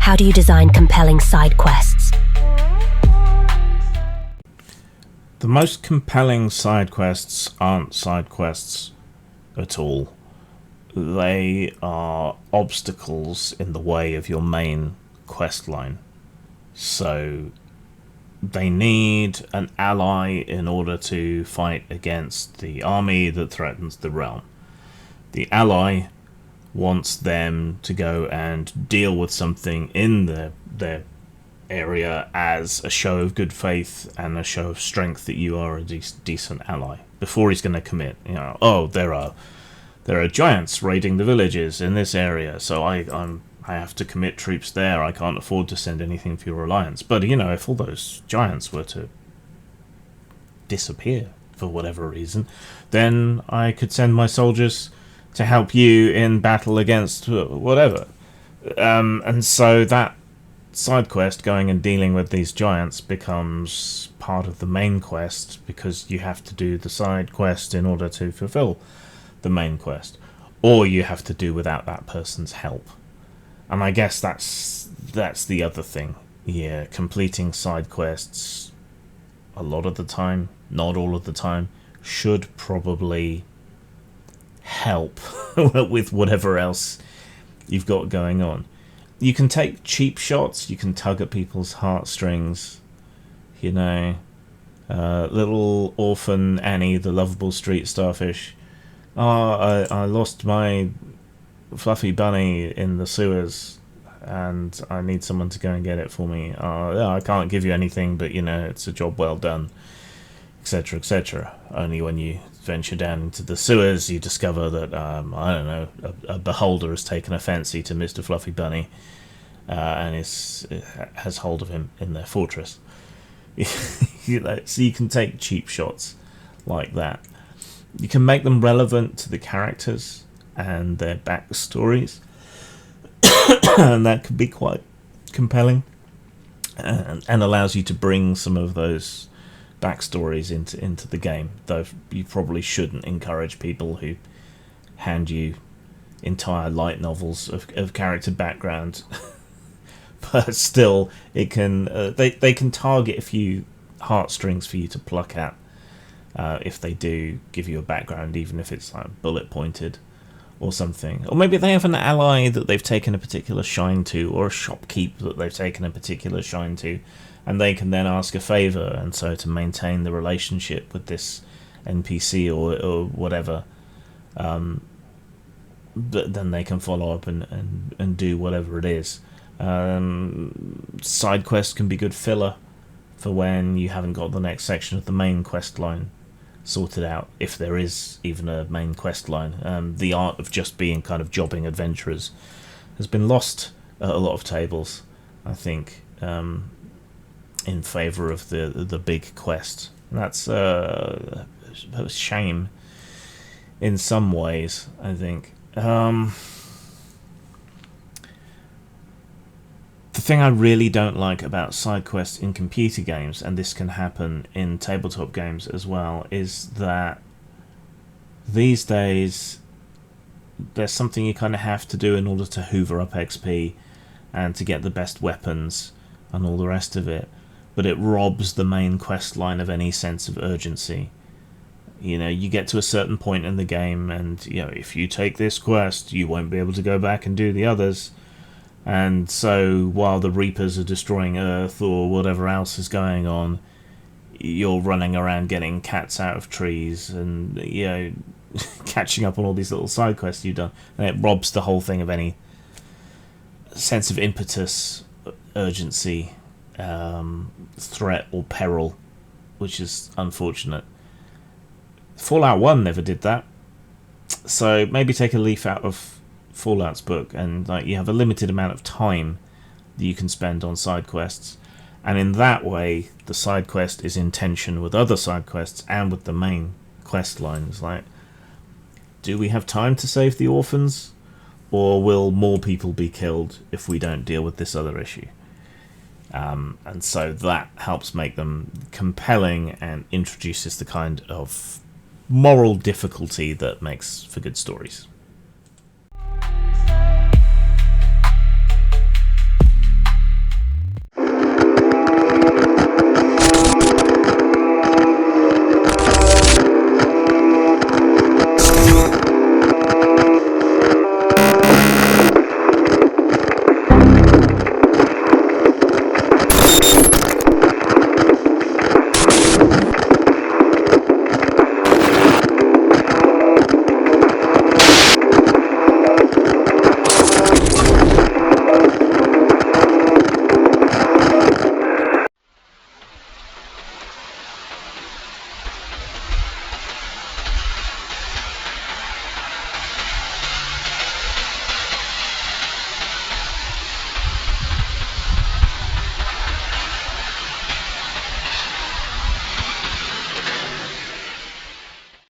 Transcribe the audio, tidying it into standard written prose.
How do you design compelling side quests? The most compelling side quests aren't side quests at all. They are obstacles in the way of your main quest line. So they need an ally in order to fight against the army that threatens the realm. The ally wants them to go and deal with something in their area as a show of good faith and a show of strength that you are a decent ally before he's going to commit. You know, oh, there are giants raiding the villages in this area, so I have to commit troops there. I can't afford to send anything for your alliance. But you know, if all those giants were to disappear for whatever reason, then I could send my soldiers to help you in battle against whatever. And so that side quest, going and dealing with these giants, becomes part of the main quest because you have to do the side quest in order to fulfill the main quest, or you have to do without that person's help. And I guess that's the other thing. Yeah, completing side quests a lot of the time, not all of the time, should probably help with whatever else you've got going on. You can take cheap shots, you can tug at people's heartstrings, you know. Little orphan Annie, the lovable street starfish. Oh, I lost my fluffy bunny in the sewers and I need someone to go and get it for me. I can't give you anything, but you know, it's a job well done, etc., etc. Only when you venture down into the sewers you discover that I don't know, a beholder has taken a fancy to Mr. Fluffy Bunny and has hold of him in their fortress. So you can take cheap shots like that. You can make them relevant to the characters and their backstories, and that could be quite compelling and allows you to bring some of those backstories into the game, though you probably shouldn't encourage people who hand you entire light novels of character background. But still, it can they can target a few heartstrings for you to pluck at if they do give you a background, even if it's like bullet pointed or something. Or maybe they have an ally that they've taken a particular shine to, or a shopkeep that they've taken a particular shine to, and they can then ask a favour, and so to maintain the relationship with this NPC or whatever, but then they can follow up and do whatever it is. Side quests can be good filler for when you haven't got the next section of the main quest line sorted out, if there is even a main quest line. The art of just being kind of jobbing adventurers has been lost at a lot of tables, I think, in favour of the big quest. And that's a shame in some ways, I think. The thing I really don't like about side quests in computer games, and this can happen in tabletop games as well, is that these days there's something you kind of have to do in order to hoover up XP and to get the best weapons and all the rest of it, but it robs the main quest line of any sense of urgency. You know, you get to a certain point in the game and, you know, if you take this quest you won't be able to go back and do the others. And so while the Reapers are destroying Earth or whatever else is going on, you're running around getting cats out of trees and, you know, catching up on all these little side quests you've done. And it robs the whole thing of any sense of impetus, urgency, threat or peril, which is unfortunate. Fallout 1 never did that. So maybe take a leaf out of Fallout's book, and like you have a limited amount of time that you can spend on side quests, and in that way the side quest is in tension with other side quests and with the main quest lines. Like, do we have time to save the orphans, or will more people be killed if we don't deal with this other issue? And so that helps make them compelling and introduces the kind of moral difficulty that makes for good stories.